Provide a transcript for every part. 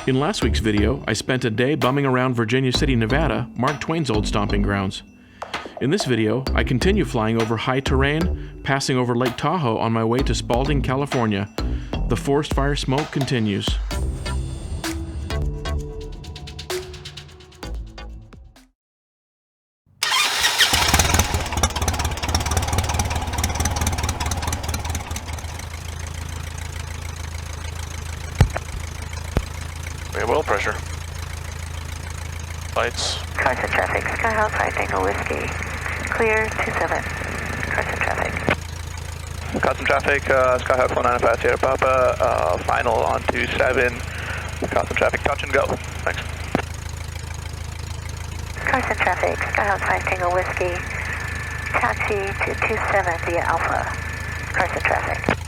In last week's video, I spent a day bumming around Virginia City, Nevada, Mark Twain's old stomping grounds. In this video, I continue flying over high terrain, passing over Lake Tahoe on my way to Spaulding, California. The forest fire smoke continues. We have oil pressure. Lights. Carson traffic, Skyhawk 5 Tango Whiskey. Clear 27. Carson traffic. Carson traffic, Skyhawk 495 Sierra Papa, final on 27. Carson traffic, touch and go. Thanks. Carson traffic, Skyhawk 5 Tango Whiskey. Taxi to 27 via Alpha. Carson traffic.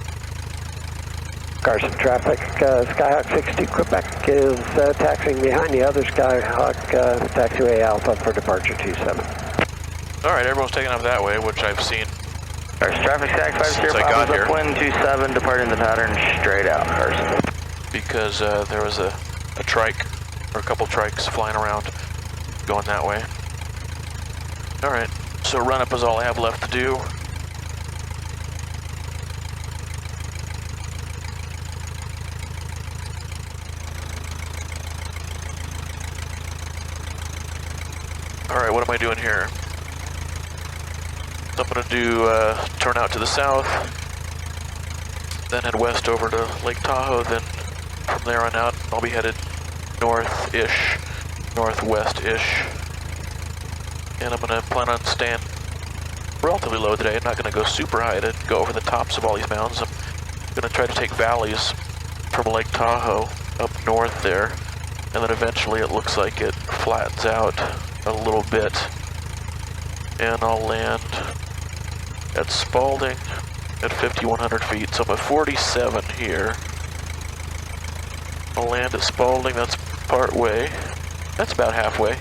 Carson traffic, Skyhawk 62 Quebec is taxiing behind the other Skyhawk taxiway Alpha for departure 27. Alright, everyone's taking off that way, which I've seen. Carson traffic, Skyhawk 5 Sierra Papa, upwind 27, departing the pattern straight out, Carson. Because there was a trike, or a couple trikes flying around, going that way. Alright, so run up is all I have left to do. Alright, what am I doing here? So I'm going to do turn out to the south, then head west over to Lake Tahoe, then from there on out I'll be headed north-ish, northwest-ish. And I'm going to plan on staying relatively low today. I'm not going to go super high to go over the tops of all these mountains. I'm going to try to take valleys from Lake Tahoe up north there, and then eventually it looks like it flattens out a little bit, and I'll land at Spaulding at 5,100 feet. So I'm at 47 here. I'll land at Spaulding, that's part way. That's about halfway.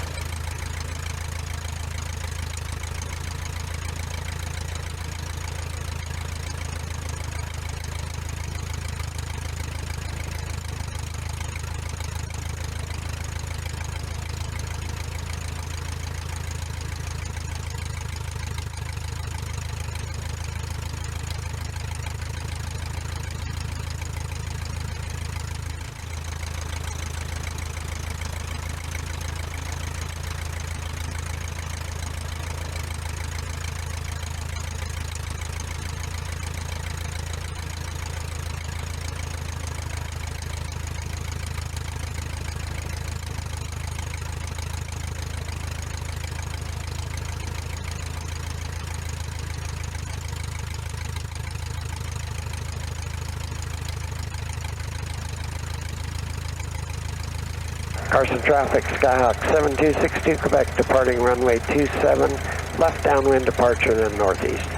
Carson traffic, Skyhawk 7262 Quebec departing runway 27, left downwind departure then northeast.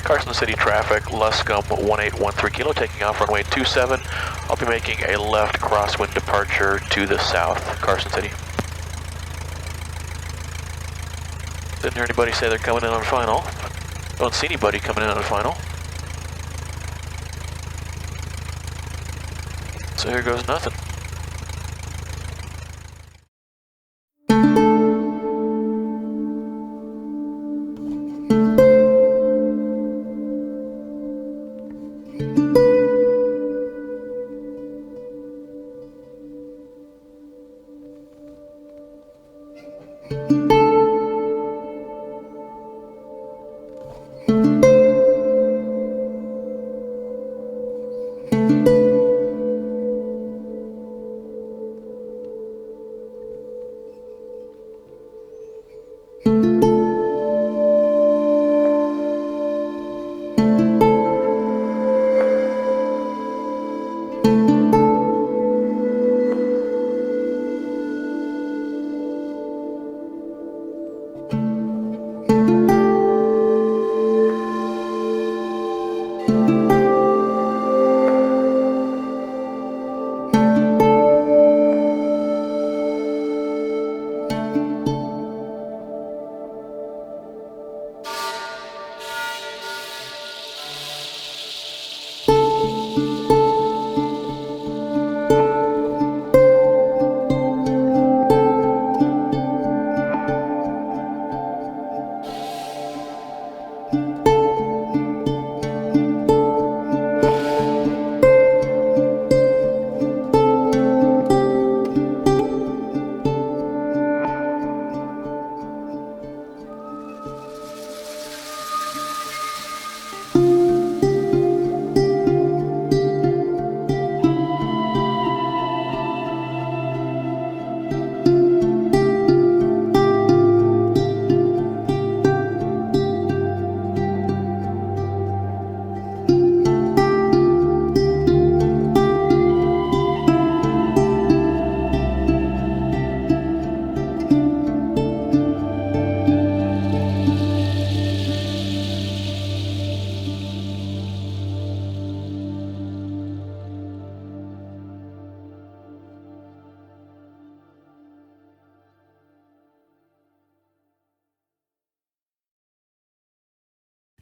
Carson City traffic, Luscombe 1813 kilo, taking off runway 27. I'll be making a left crosswind departure to the south, Carson City. Didn't hear anybody say they're coming in on final. Don't see anybody coming in on final. So here goes nothing.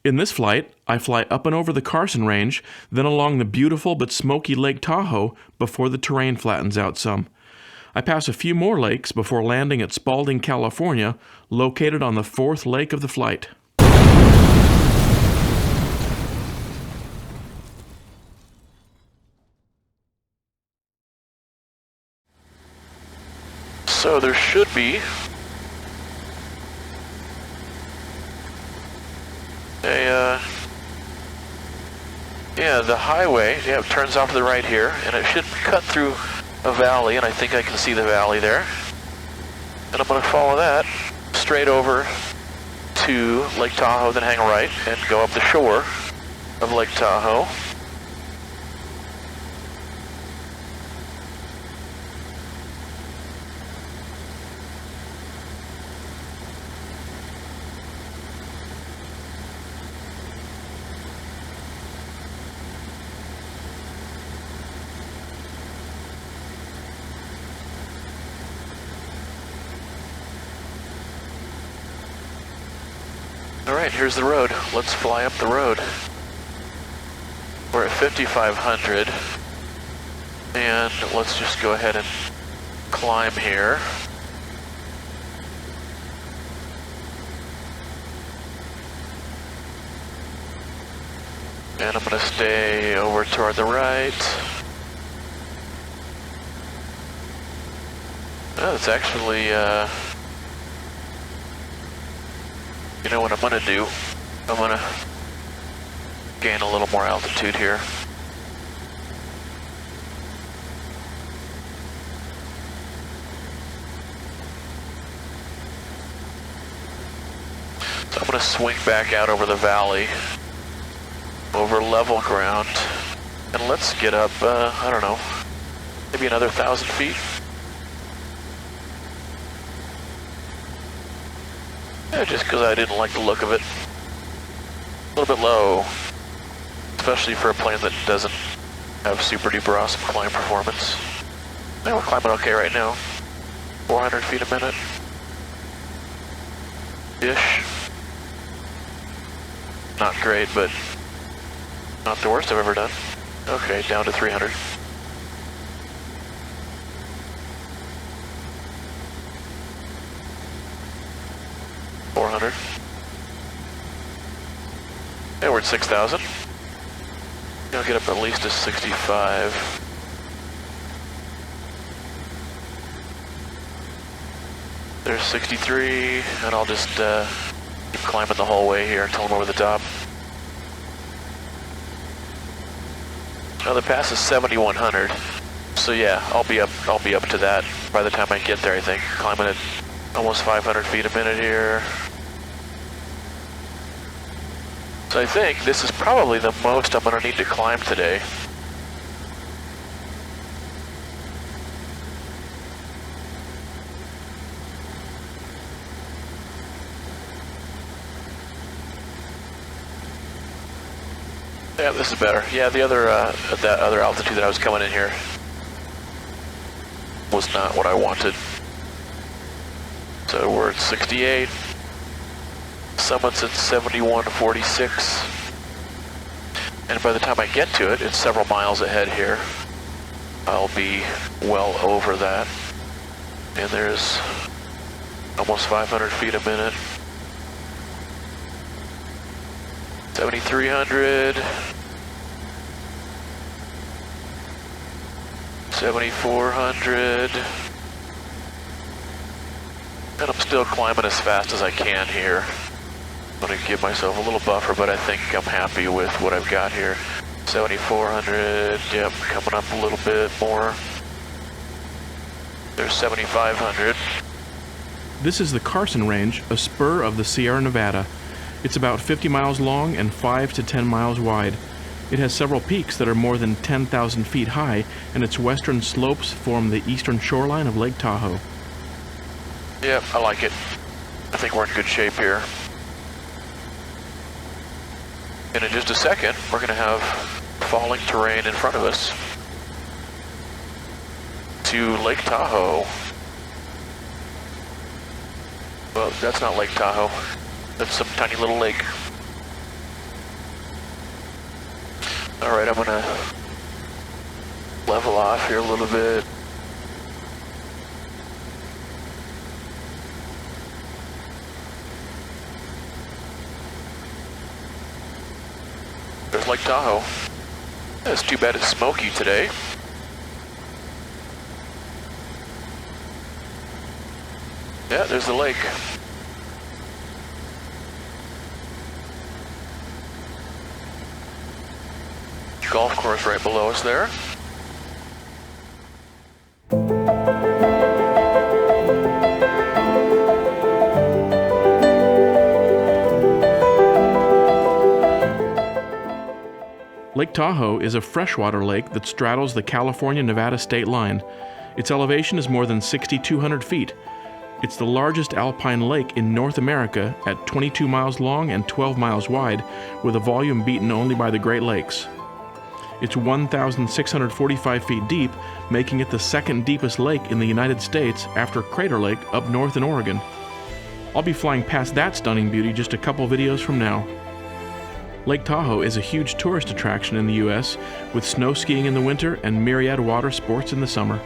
In this flight, I fly up and over the Carson Range, then along the beautiful but smoky Lake Tahoe before the terrain flattens out some. I pass a few more lakes before landing at Spaulding, California, located on the 4th lake of the flight. So there should be the highway, it turns off to the right here, and it should cut through a valley, and I think I can see the valley there. And I'm going to follow that straight over to Lake Tahoe, then hang a right and go up the shore of Lake Tahoe. Alright, here's the road. Let's fly up the road. We're at 5,500. And let's just go ahead and climb here. And I'm going to stay over toward the right. Oh, it's actually, you know what I'm going to do? I'm going to gain a little more altitude here. So I'm going to swing back out over the valley, over level ground, and let's get up, I don't know, maybe another 1,000 feet. Yeah, just because I didn't like the look of it. A little bit low, especially for a plane that doesn't have super duper awesome climb performance. Yeah, we're climbing okay right now. 400 feet a minute. Ish. Not great, but not the worst I've ever done. Okay, down to 300. Yeah, we're at 6,000. I'll get up at least to 65. There's 63, and I'll just keep climbing the whole way here until I'm over the top. Now the pass is 7,100, so yeah, I'll be up to that by the time I get there. I think climbing at almost 500 feet a minute here. So I think this is probably the most I'm going to need to climb today. Yeah, this is better. Yeah, the other, that other altitude that I was coming in here was not what I wanted. So we're at 68. Summit's at 7146. And by the time I get to it, it's several miles ahead here. I'll be well over that. And there's almost 500 feet a minute. 7,300. 7,400. And I'm still climbing as fast as I can here. I'm going to give myself a little buffer, but I think I'm happy with what I've got here. 7,400, yep, coming up a little bit more. There's 7,500. This is the Carson Range, a spur of the Sierra Nevada. It's about 50 miles long and 5 to 10 miles wide. It has several peaks that are more than 10,000 feet high, and its western slopes form the eastern shoreline of Lake Tahoe. Yep, I like it. I think we're in good shape here. And in just a second, we're going to have falling terrain in front of us to Lake Tahoe. Well, that's not Lake Tahoe. That's some tiny little lake. Alright, I'm gonna level off here a little bit. There's Lake Tahoe. It's too bad it's smoky today. Yeah, there's the lake. Golf course right below us there. Lake Tahoe is a freshwater lake that straddles the California-Nevada state line. Its elevation is more than 6,200 feet. It's the largest alpine lake in North America at 22 miles long and 12 miles wide, with a volume beaten only by the Great Lakes. It's 1,645 feet deep, making it the second deepest lake in the United States after Crater Lake up north in Oregon. I'll be flying past that stunning beauty just a couple videos from now. Lake Tahoe is a huge tourist attraction in the U.S., with snow skiing in the winter and myriad water sports in the summer.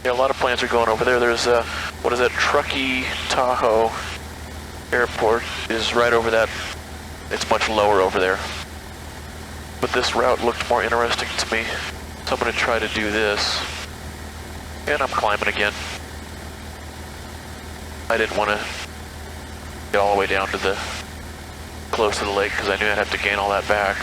Yeah, a lot of planes are going over there. There's, what is that, Truckee Tahoe Airport is right over that. It's much lower over there. But this route looked more interesting to me, so I'm going to try to do this. And I'm climbing again. I didn't want to get all the way down to the close to the lake because I knew I'd have to gain all that back.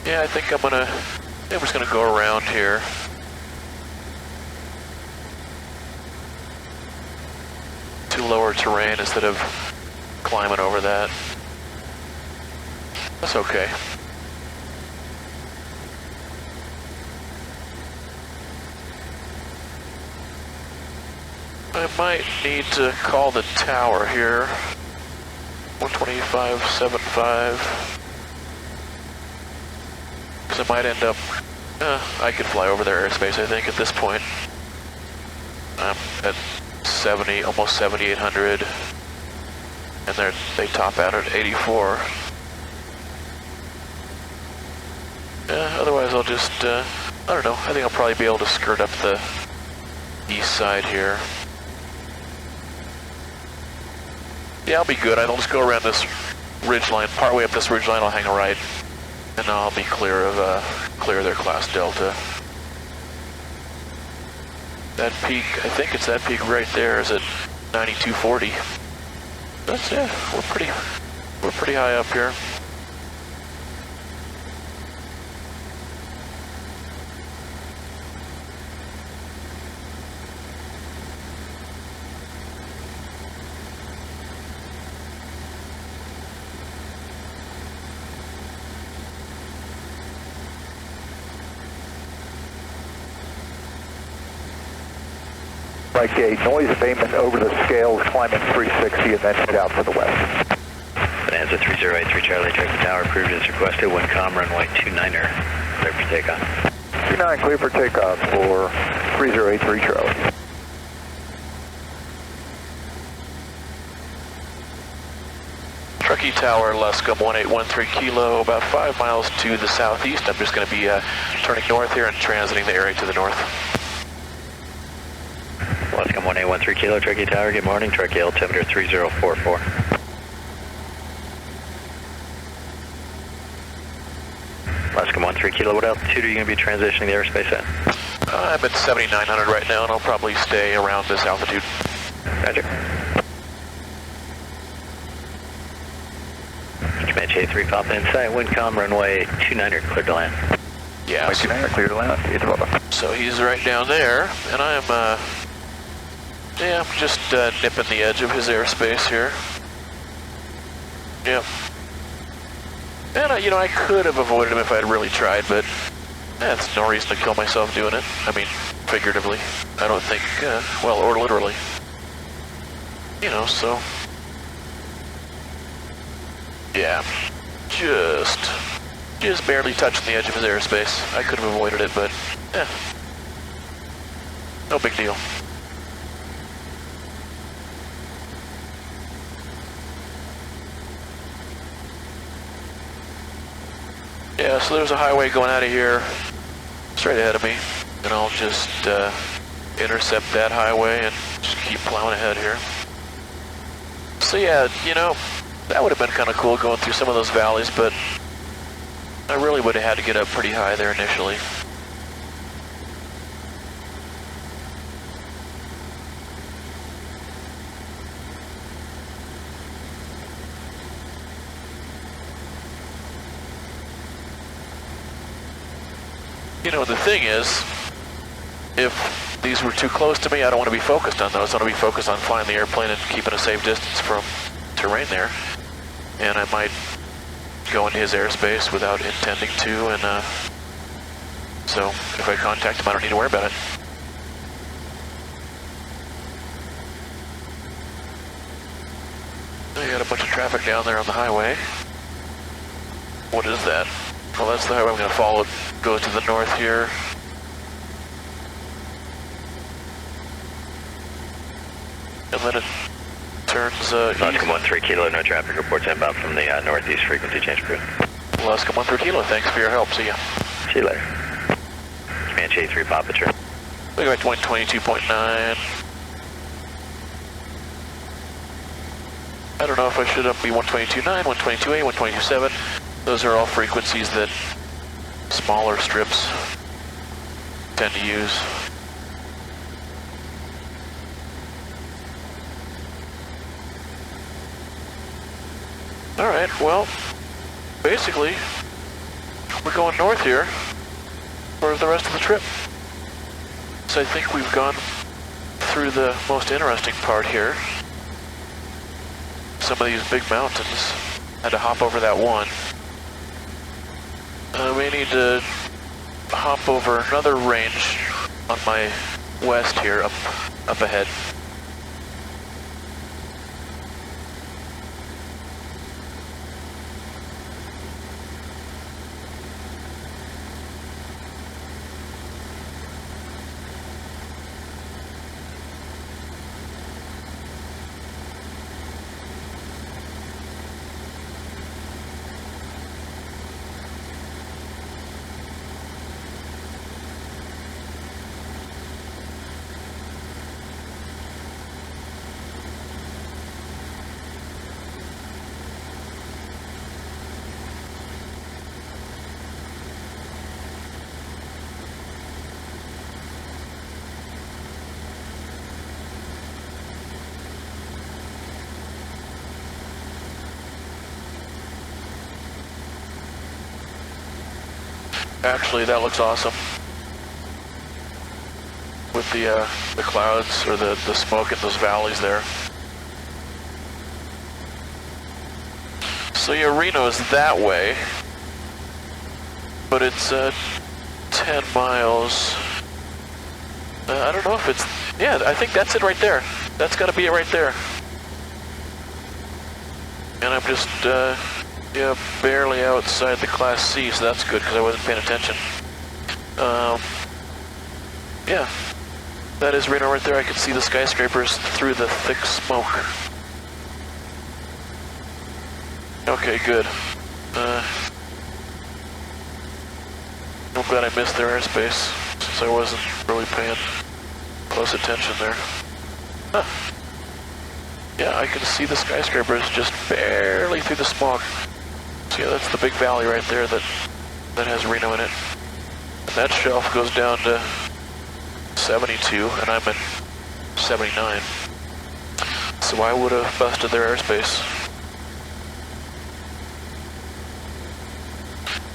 Yeah, I think I'm just gonna go around here. To lower terrain instead of climbing over that. That's okay. I might need to call the tower here. 125.75. Because I might end up, I could fly over their airspace, I think, at this point. I'm at 70, almost 7,800, and they top out at 84. Otherwise I'll just, I don't know, I think I'll probably be able to skirt up the east side here. Yeah, I'll be good. I'll just go around this ridgeline, partway up this ridgeline, I'll hang a right. And I'll be clear of their class Delta. That peak, I think it's that peak right there, is at 9240. That's it. We're pretty high up here. Like a noise abatement over the scales, climbing 360 and then head out to the west. Finance to 3083 Charlie, Turkey Tower, approved as requested, Windcom runway 29er, clear for takeoff. 29 clear for takeoff for 3083 Charlie. Truckee Tower, Luscombe 1813 Kilo, about 5 miles to the southeast. I'm just going to be turning north here and transiting the area to the north. Luscombe 1813 Kilo, Truckee Tower, good morning, Truckee altimeter 3044. Luscombe 13 Kilo, what altitude are you going to be transitioning the airspace at? I'm at 7,900 right now, and I'll probably stay around this altitude. Roger. Comanche 83 pop in sight, Windcom runway 29er, clear to land. Yeah. Runway 29er, clear to land. So he's right down there, and I'm just nipping the edge of his airspace here. Yep. And I could have avoided him if I had really tried, but that's no reason to kill myself doing it. I mean, figuratively. I don't think, well, or literally. So. Yeah. Just barely touching the edge of his airspace. I could have avoided it, but, no big deal. Yeah, so there's a highway going out of here, straight ahead of me, and I'll just intercept that highway and just keep plowing ahead here. So yeah, that would have been kind of cool going through some of those valleys, but I really would have had to get up pretty high there initially. The thing is, if these were too close to me, I don't want to be focused on those. I want to be focused on flying the airplane and keeping a safe distance from terrain there. And I might go into his airspace without intending to, and so if I contact him, I don't need to worry about it. I got a bunch of traffic down there on the highway. What is that? Well, that's the highway I'm going to follow. It goes to the north here. And then it turns Luscombe 13 Kilo, no traffic reports inbound from the northeast, frequency change approved. Luscombe 13 Kilo, thanks for your help. See ya. See you later. Comanche 83 Papa, sure. We got 122.9. I don't know if I should be 122.9, 122.8, 122.7. Those are all frequencies that smaller strips tend to use. Alright, well, basically, we're going north here for the rest of the trip. So I think we've gone through the most interesting part here. Some of these big mountains. Had to hop over that one. We need to hop over another range on my west here, up ahead. Actually, that looks awesome. With the clouds or the smoke in those valleys there. So yeah, Reno's that way, but it's 10 miles. I don't know if it's, yeah, I think that's it right there. That's got to be it right there. And I'm just, yeah, barely outside the Class C, so that's good because I wasn't paying attention. Yeah, that is Reno right there. I can see the skyscrapers through the thick smoke. Okay, good. I'm glad I missed their airspace, since I wasn't really paying close attention there. Huh. Yeah, I can see the skyscrapers just barely through the smog. So yeah, that's the big valley right there that has Reno in it. And that shelf goes down to 72, and I'm at 79. So I would have busted their airspace.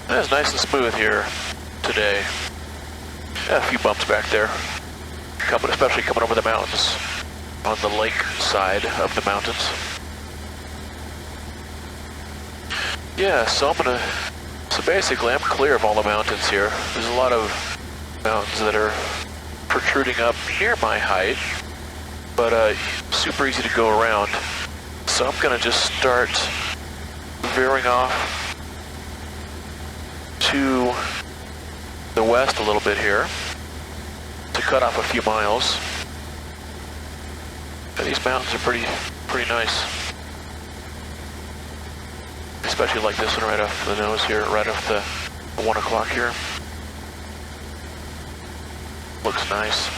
That's nice and smooth here today. A few bumps back there, especially coming over the mountains on the lake side of the mountains. Yeah, so basically I'm clear of all the mountains here. There's a lot of mountains that are protruding up near my height, but super easy to go around. So I'm gonna just start veering off to the west a little bit here to cut off a few miles. And these mountains are pretty nice. Especially like this one right off the nose here, right off the 1 o'clock here. Looks nice.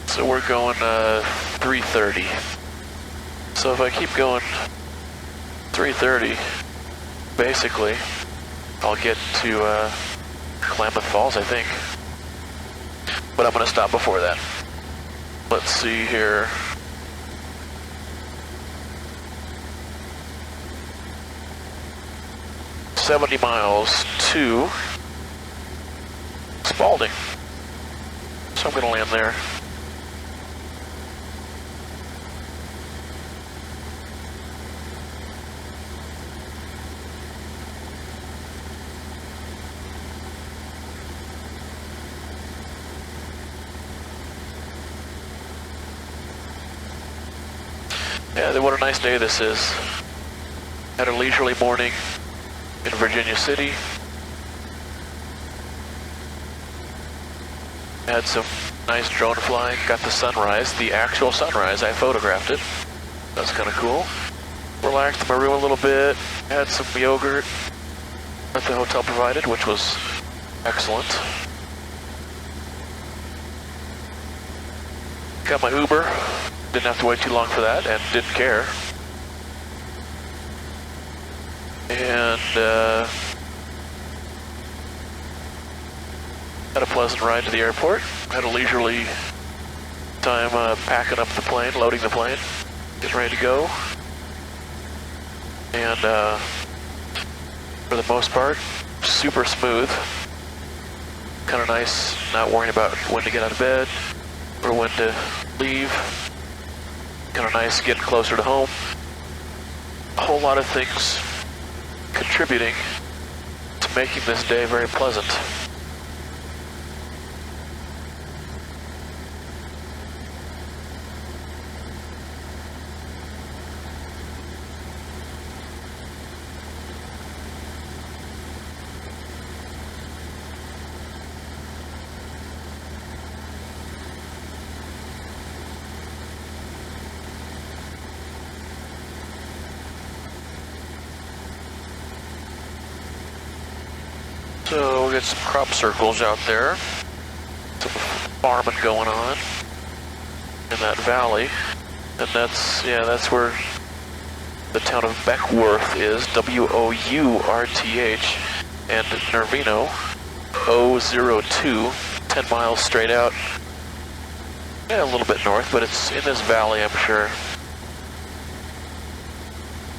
So we're going 330. So if I keep going 330, basically, I'll get to Klamath Falls, I think. But I'm going to stop before that. Let's see here. $70 miles to Spaulding. So I'm going to land there. Yeah, what a nice day this is. Had a leisurely morning in Virginia City. Had some nice drone flying, got the sunrise, the actual sunrise. I photographed it. That's kind of cool. Relaxed in my room a little bit, had some yogurt that the hotel provided, which was excellent. Got my Uber. Didn't have to wait too long for that, and didn't care. And had a pleasant ride to the airport. Had a leisurely time packing up the plane, loading the plane, getting ready to go. And for the most part, super smooth. Kind of nice, not worrying about when to get out of bed or when to leave. Kind of nice getting closer to home. A whole lot of things contributing to making this day very pleasant. So we got some crop circles out there. Some farming going on in that valley. And that's where the town of Beckworth is, W-O-U-R-T-H, and Nervino, O02, 10 miles straight out. Yeah, a little bit north, but it's in this valley, I'm sure.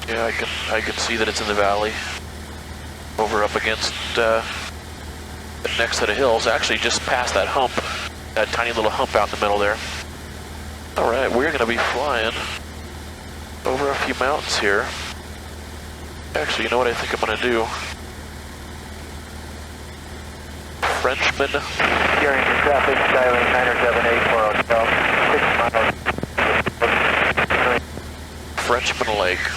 Yeah, I can see that it's in the valley. Over up against the next set of hills, actually just past that hump, that tiny little hump out in the middle there. All right, we're going to be flying over a few mountains here. Actually, you know what I think I'm going to do? Frenchman. Steering to traffic, Skylink 978 for hotel, 6 miles. Frenchman Lake.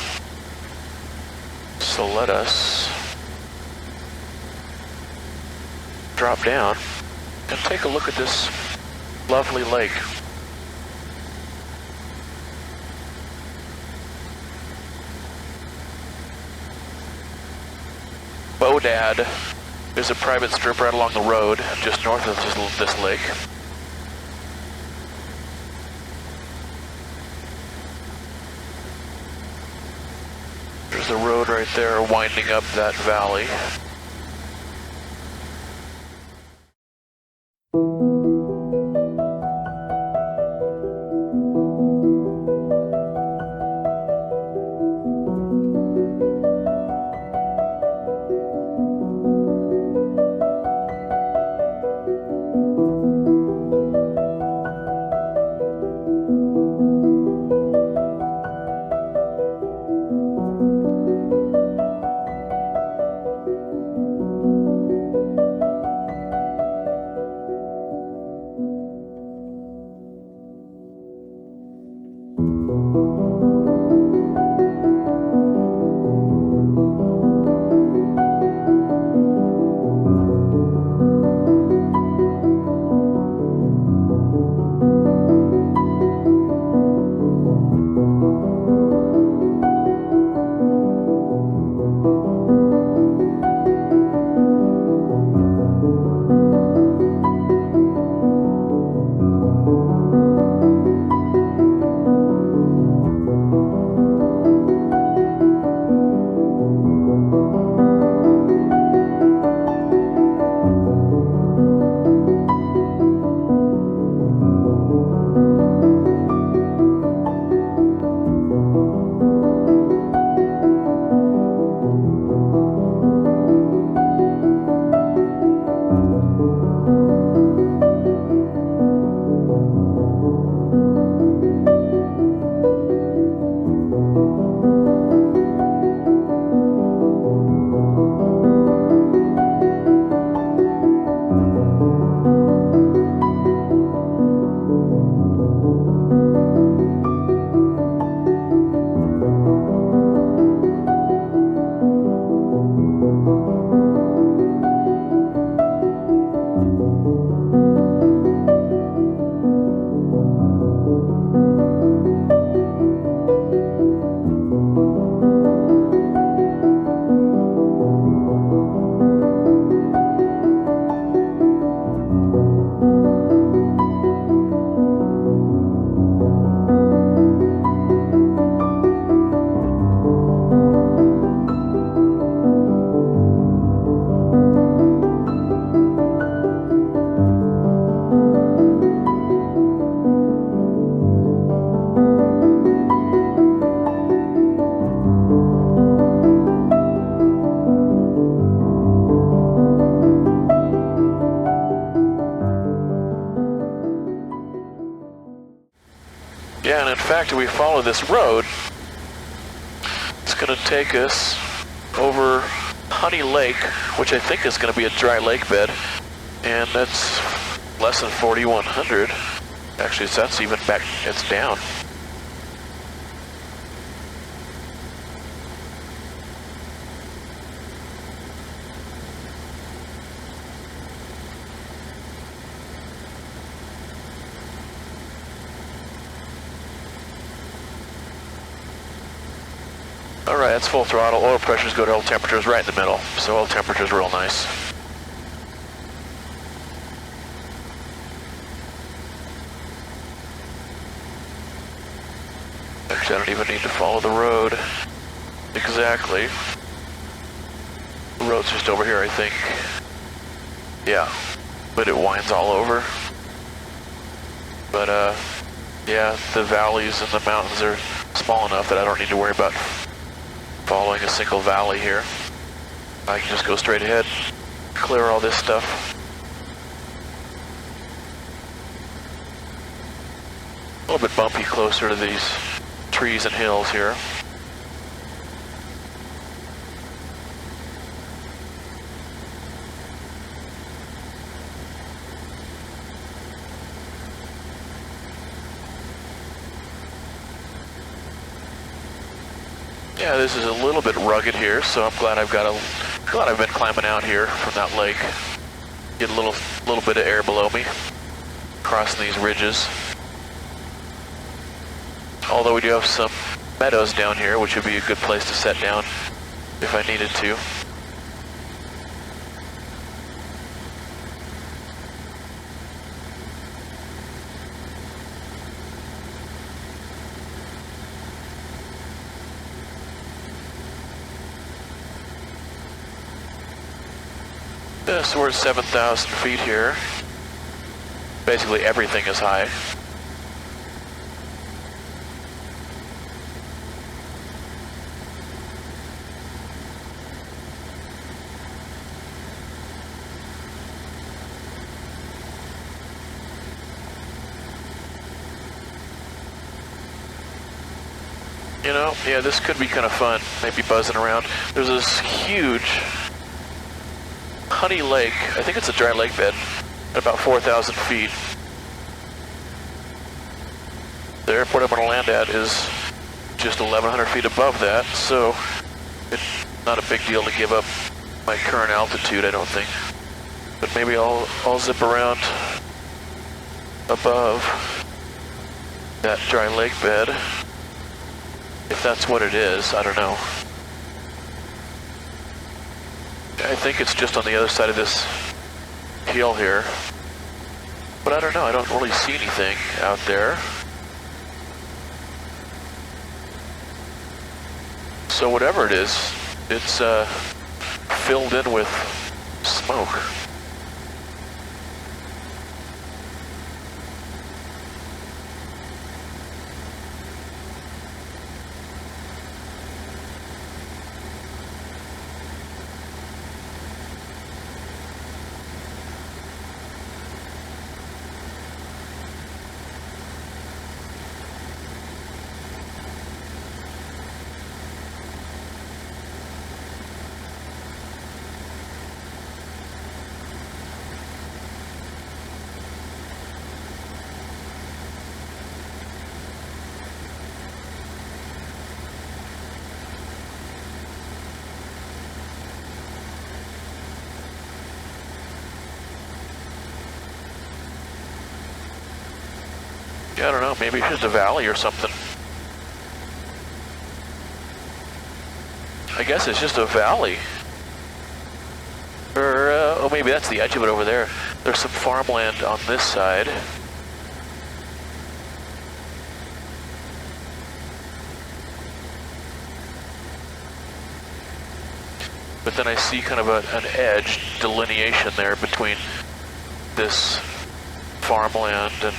So let us drop down and take a look at this lovely lake. Bodad is a private strip right along the road just north of this lake. There's a road right there winding up that valley. Yeah, and in fact, if we follow this road, it's going to take us over Honey Lake, which I think is going to be a dry lake bed, and that's less than 4,100. Actually, that's even back, it's down. Alright, that's full throttle. Oil pressure's good, oil temperature's right in the middle. So oil temperature's real nice. Actually, I don't even need to follow the road exactly. The road's just over here, I think. Yeah, but it winds all over. But yeah, the valleys and the mountains are small enough that I don't need to worry about following a single valley here. I can just go straight ahead, clear all this stuff. A little bit bumpy closer to these trees and hills here. Yeah, this is a little bit rugged here, so I'm glad I've been climbing out here from that lake. Get a little bit of air below me, crossing these ridges. Although we do have some meadows down here, which would be a good place to set down if I needed to. Yeah, so we're at 7,000 feet here. Basically everything is high. You know, yeah, this could be kind of fun, maybe buzzing around. There's this huge Honey Lake, I think it's a dry lake bed, at about 4,000 feet. The airport I'm going to land at is just 1,100 feet above that, so it's not a big deal to give up my current altitude, I don't think. But maybe I'll zip around above that dry lake bed. If that's what it is, I don't know. I think it's just on the other side of this hill here. But I don't know, I don't really see anything out there. So whatever it is, it's filled in with smoke. Yeah, I don't know, maybe it's just a valley or something. I guess it's just a valley. Or, oh, maybe that's the edge of it over there. There's some farmland on this side. But then I see kind of an edge delineation there between this farmland and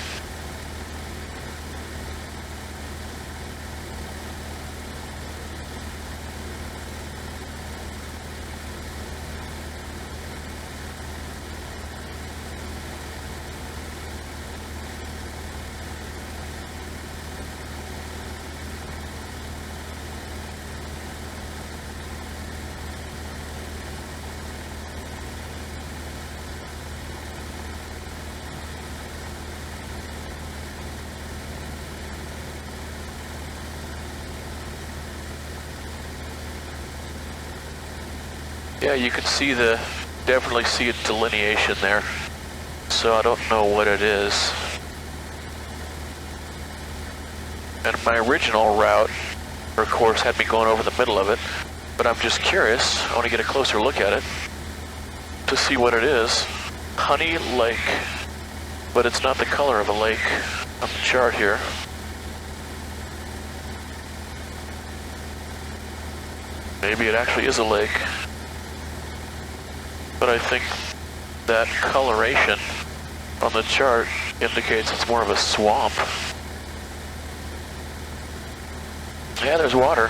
yeah, you can see definitely see a delineation there. So I don't know what it is. And my original route, or course, had me going over the middle of it, but I'm just curious. I want to get a closer look at it to see what it is. Honey Lake, but it's not the color of a lake on the chart here. Maybe it actually is a lake. But I think that coloration on the chart indicates it's more of a swamp. Yeah, there's water.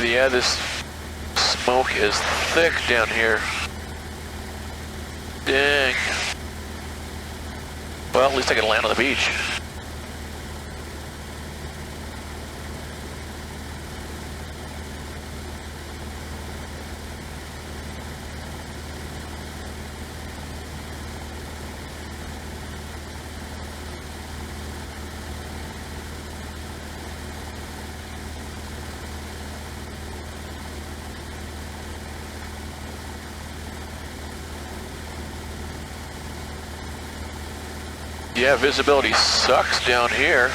Yeah, this smoke is thick down here. Dang. Well, at least I can land on the beach. Yeah, visibility sucks down here.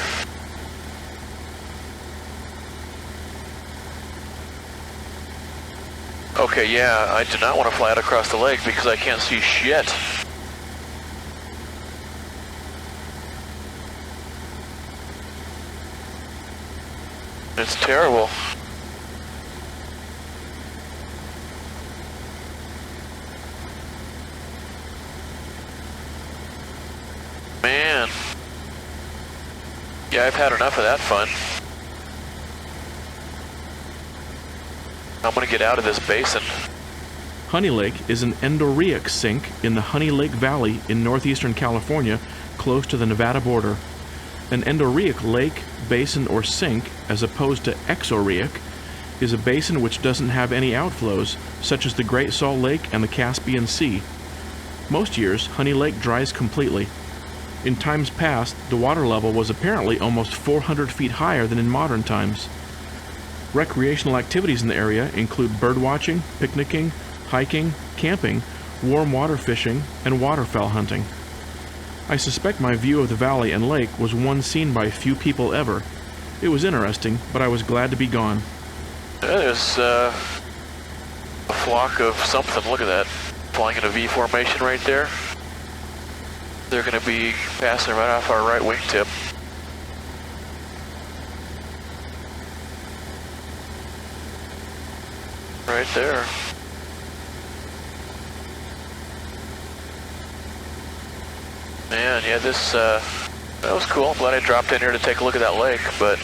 Okay, yeah, I do not want to fly out across the lake because I can't see shit. It's terrible. Man. Yeah, I've had enough of that fun. I'm gonna get out of this basin. Honey Lake is an endorheic sink in the Honey Lake Valley in northeastern California, close to the Nevada border. An endorheic lake, basin, or sink, as opposed to exorheic, is a basin which doesn't have any outflows, such as the Great Salt Lake and the Caspian Sea. Most years, Honey Lake dries completely. In times past, the water level was apparently almost 400 feet higher than in modern times. Recreational activities in the area include birdwatching, picnicking, hiking, camping, warm water fishing, and waterfowl hunting. I suspect my view of the valley and lake was one seen by few people ever. It was interesting, but I was glad to be gone. There's a flock of something, look at that, flying in a V formation right there. They're going to be passing right off our right wingtip. Right there. Man, yeah, this, that was cool. I'm glad I dropped in here to take a look at that lake, but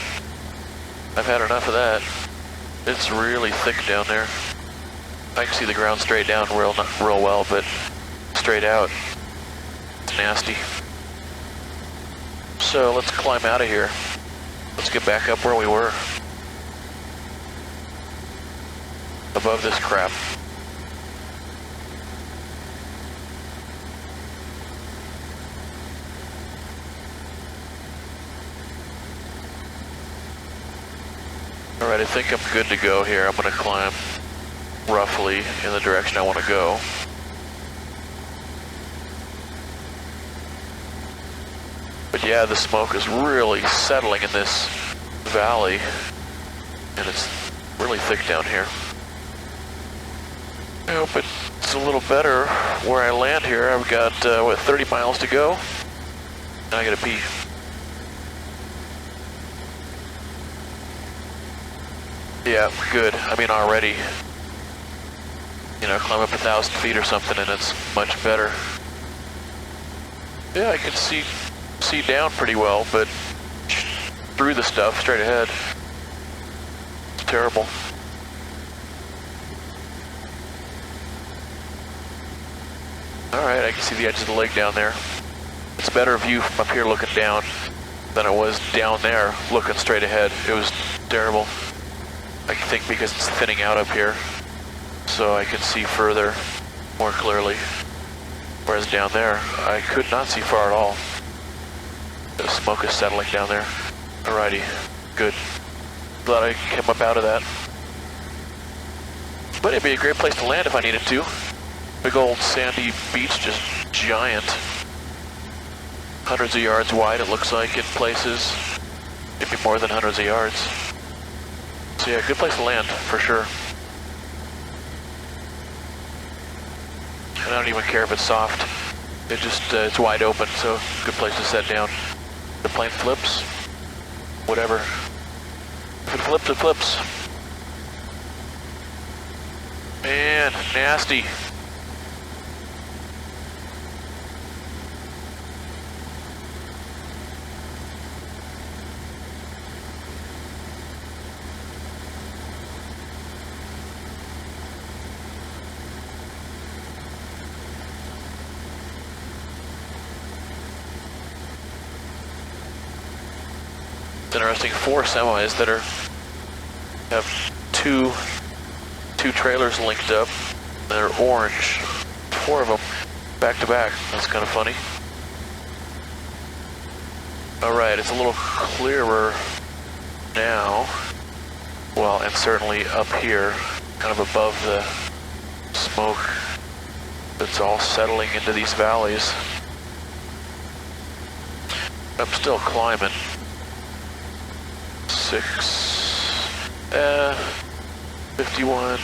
I've had enough of that. It's really thick down there. I can see the ground straight down real well, but straight out, it's nasty. So let's climb out of here. Let's get back up where we were. Above this crap. Alright, I think I'm good to go here. I'm going to climb roughly in the direction I want to go. But yeah, the smoke is really settling in this valley, and it's really thick down here. I hope it's a little better where I land here. I've got, 30 miles to go, and I gotta pee. Yeah, good. I mean, already, you know, climb up 1,000 feet or something, and it's much better. Yeah, I can see down pretty well, but through the stuff straight ahead, it's terrible. Alright, I can see the edge of the lake down there. It's a better view from up here looking down than it was down there looking straight ahead. It was terrible. I think because it's thinning out up here, so I can see further, more clearly. Whereas down there, I could not see far at all. The smoke is settling down there. Alrighty, good. Glad I came up out of that. But it'd be a great place to land if I needed to. Big old sandy beach, just giant. Hundreds of yards wide, it looks like, in places. Maybe more than hundreds of yards. So yeah, good place to land, for sure. And I don't even care if it's soft. It just, it's wide open, so good place to set down. The plane flips, whatever. If it flips, it flips. Man, nasty. interesting. 4 semis that have two trailers linked up. They're orange. 4 of them back to back. That's kind of funny. Alright, it's a little clearer now. Well, and certainly up here, kind of above the smoke that's all settling into these valleys. I'm still climbing. 51,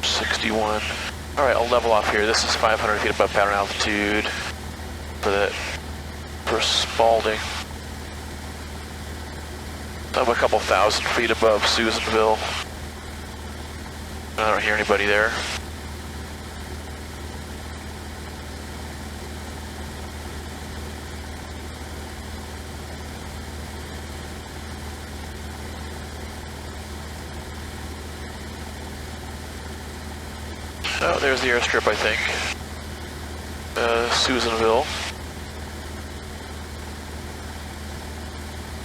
61. All right, I'll level off here. This is 500 feet above pattern altitude for Spaulding. I'm a couple thousand feet above Susanville. I don't hear anybody there. Oh, there's the airstrip, I think. Susanville.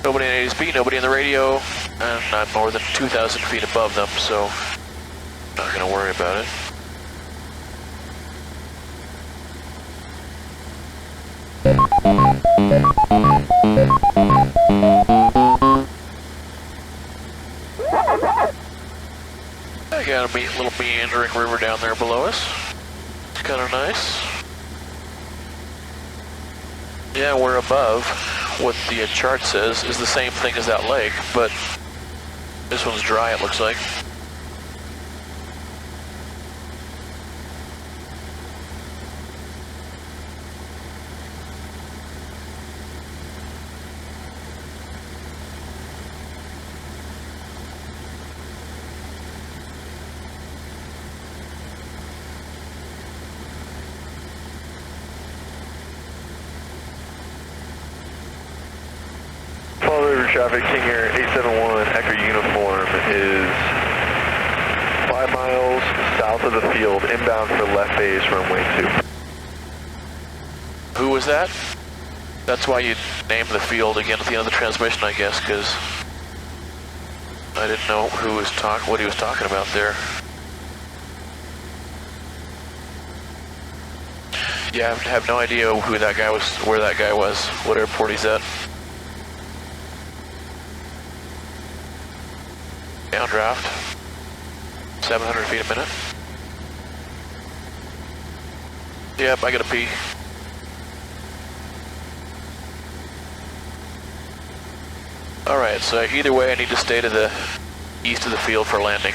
Nobody in ASB, nobody in the radio, and I'm more than 2,000 feet above them, so not gonna worry about it. I got a little meandering river down there below us. It's kind of nice. Yeah, we're above. What the chart says is the same thing as that lake, but this one's dry, it looks like. Traffic, King Air 871, Echo Uniform is 5 miles south of the field, inbound for left base, runway 2. Who was that? That's why you named the field again at the end of the transmission, I guess, because I didn't know what he was talking about there. Yeah, I have no idea who that guy was, where that guy was, what airport he's at. Downdraft, 700 feet a minute. Yep, I gotta pee. Alright, so either way I need to stay to the east of the field for landing.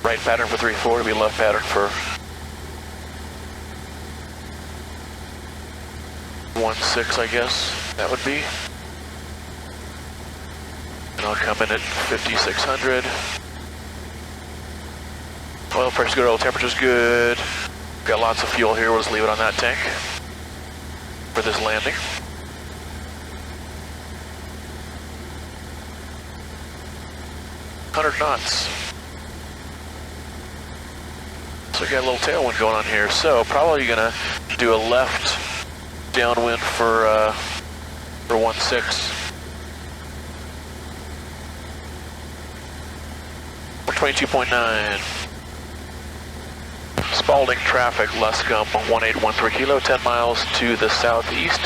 Right pattern for 3-4 to be left pattern for 1-6, I guess that would be. And I'll come in at 5,600. Oil pressure's good, oil temperature's good. Got lots of fuel here, we'll just leave it on that tank for this landing. $100 knots. So we got a little tailwind going on here. So probably gonna do a left downwind for 1-6. 22.9. Spaulding traffic, Luscombe 1813 kilo, 10 miles to the southeast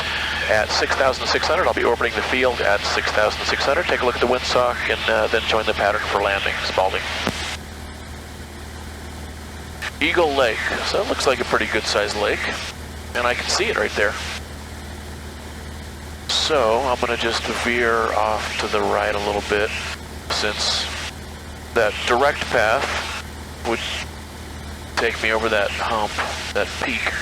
at 6,600. I'll be orbiting the field at 6,600. Take a look at the windsock and then join the pattern for landing, Spaulding. Eagle Lake, so it looks like a pretty good sized lake, and I can see it right there. So I'm gonna just veer off to the right a little bit, since that direct path would take me over that hump, that peak.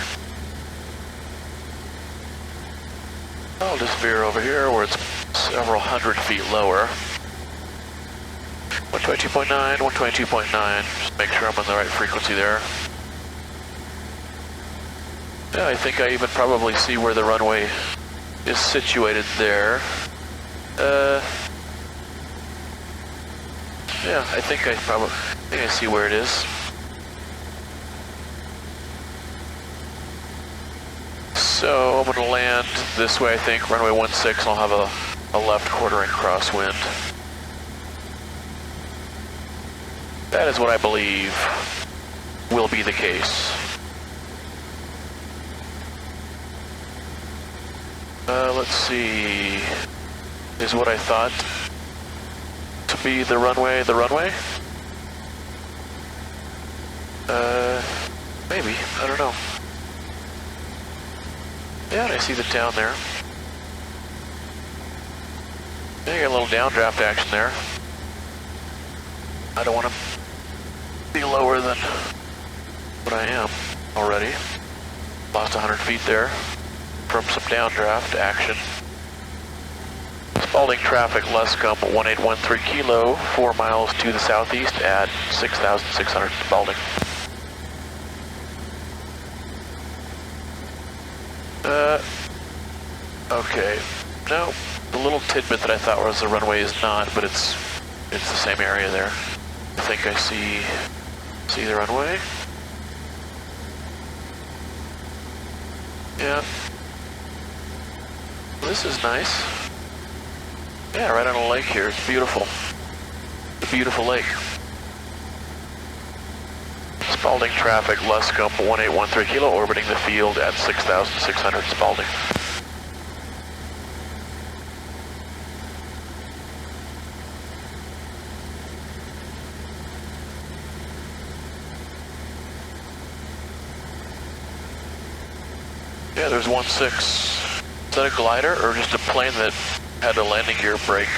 I'll just veer over here where it's several hundred feet lower. 122.9, 122.9. Just make sure I'm on the right frequency there. Yeah, I think I even probably see where the runway is situated there. Yeah, I think I see where it is. So I'm gonna land this way, I think, runway 16, and I'll have a left quartering crosswind. That is what I believe will be the case. Let's see, is what I thought to be the runway the runway? Maybe, I don't know. Yeah, and I see the town there. Yeah, you got a little downdraft action there. I don't want to be lower than what I am already. Lost 100 feet there from some downdraft action. Spaulding traffic, Luscombe 1813 kilo, 4 miles to the southeast at 6,600 Spaulding. Okay. No, the little tidbit that I thought was the runway is not, but it's the same area there. I think I see the runway. Yeah. This is nice. Yeah, right on a lake here. It's beautiful. It's a beautiful lake. Spaulding traffic, Luscombe 1813 kilo, orbiting the field at 6,600 Spaulding. Yeah, there's 16. Is that a glider or just a plane that had a landing gear break?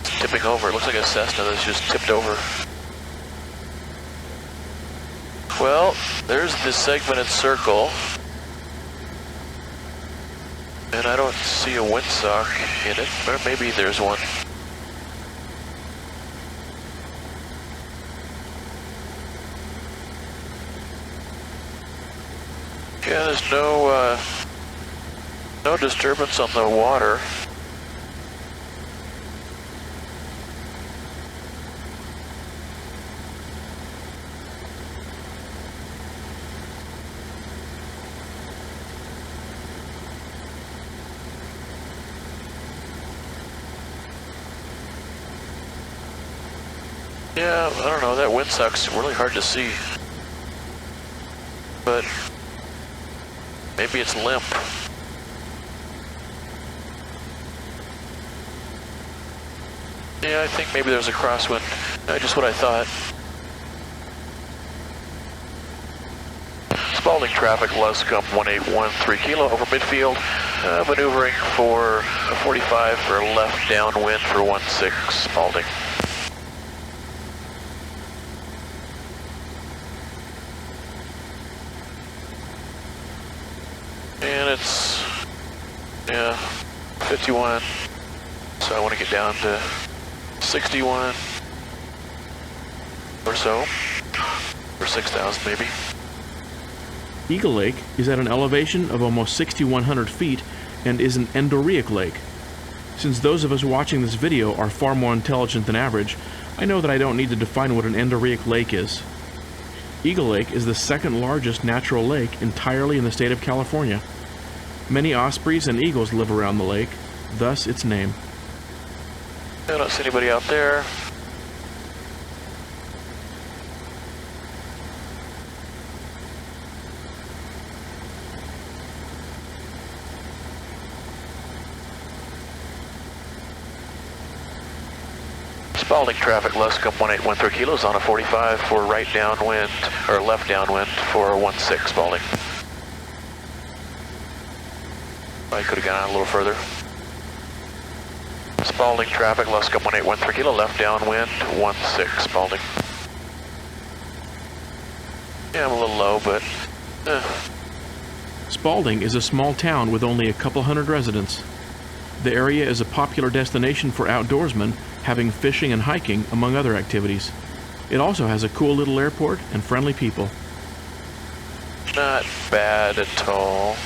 It's tipping over. It looks like a Cessna that's just tipped over. Well, there's the segmented circle. And I don't see a windsock in it, or maybe there's one. Yeah, there's no disturbance on the water. Yeah, I don't know, that windsock's really hard to see. But maybe it's limp. Yeah, I think maybe there's a crosswind. Just what I thought. Spaulding traffic, Luscombe 1813 kilo over midfield. Maneuvering for a 45 for left downwind for 16 Spaulding. And it's, yeah, 51, so I want to get down to 61 or so, or 6,000 maybe. Eagle Lake is at an elevation of almost 6,100 feet and is an endoreic lake. Since those of us watching this video are far more intelligent than average, I know that I don't need to define what an endoreic lake is. Eagle Lake is the second largest natural lake entirely in the state of California. Many ospreys and eagles live around the lake, thus its name. I don't see anybody out there. Spaulding traffic, Luscombe 1813 kilos on a 45 for right downwind, or left downwind for 16 Spaulding. I could have gone out a little further. Spaulding traffic, Luscombe 1813 kilo, left downwind, 16 Spaulding. Yeah, I'm a little low, but Spaulding is a small town with only a couple hundred residents. The area is a popular destination for outdoorsmen, having fishing and hiking, among other activities. It also has a cool little airport and friendly people. Not bad at all.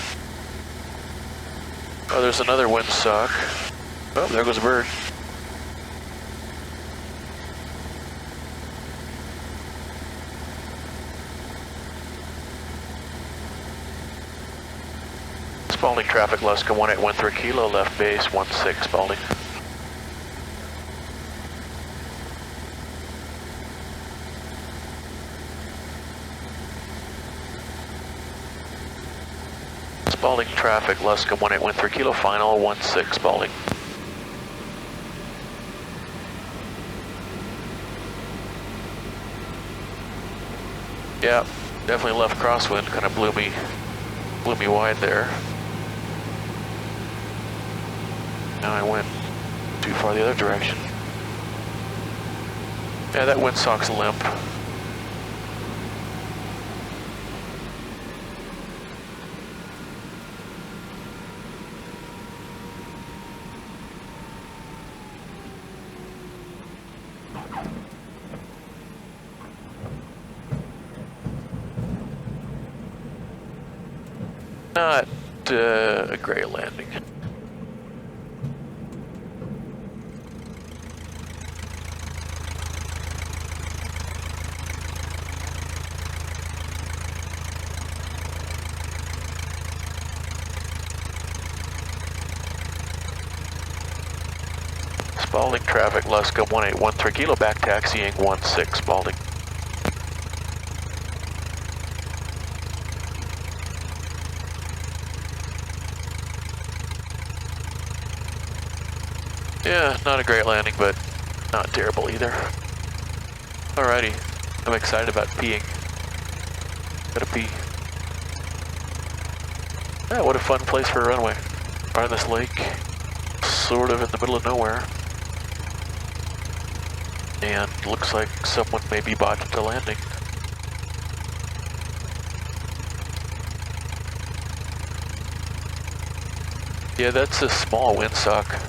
Oh, there's another windsock. Oh, there goes a bird. Spaulding traffic, Luscombe 1813 Kilo, left base 16 Spaulding. Spaulding traffic, Luscombe 1813 Kilo, final 16 Spaulding. Yeah, definitely left crosswind, kind of blew me wide there. Now I went too far the other direction. Yeah, that windsock's limp. Not a great landing. Spaulding traffic, Luscombe 1813 Kilo, back taxiing 16 Spaulding. Yeah, not a great landing, but not terrible either. Alrighty, I'm excited about peeing. Gotta pee. Yeah, what a fun place for a runway. Right on this lake, sort of in the middle of nowhere. And looks like someone may be botched the landing. Yeah, that's a small windsock.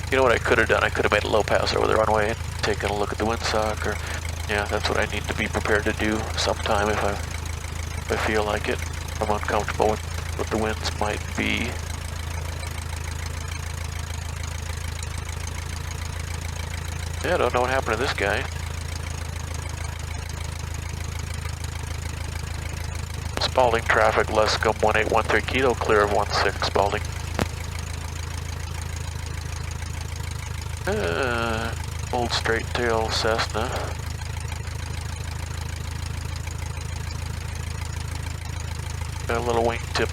You know what I could have done? I could have made a low pass over the runway and taken a look at the windsock, or yeah, that's what I need to be prepared to do sometime if I feel like it. I'm uncomfortable with what the winds might be. Yeah, I don't know what happened to this guy. Spaulding traffic, Luscombe 1813 Kilo, clear of 16 Spaulding. Old straight tail Cessna. Got a little wingtip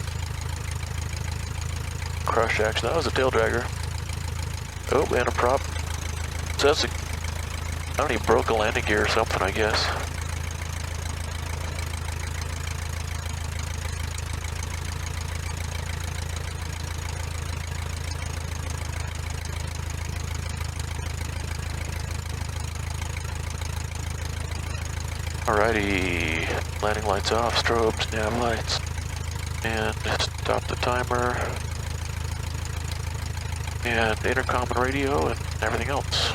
crush action. That was a tail dragger. Oh, and a prop. So that's a, I don't know, he broke a landing gear or something, I guess. Alrighty, landing lights off, strobes, nav lights, and stop the timer, and intercom and radio, and everything else.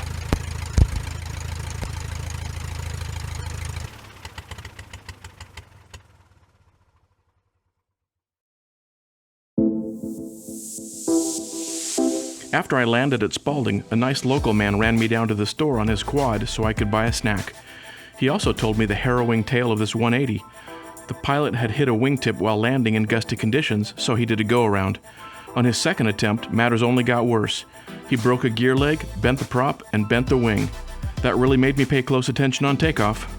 After I landed at Spaulding, a nice local man ran me down to the store on his quad so I could buy a snack. He also told me the harrowing tale of this 180. The pilot had hit a wingtip while landing in gusty conditions, so he did a go-around. On his second attempt, matters only got worse. He broke a gear leg, bent the prop, and bent the wing. That really made me pay close attention on takeoff.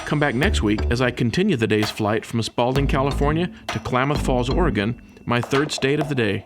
Come back next week as I continue the day's flight from Spaulding, California to Klamath Falls, Oregon, my third state of the day.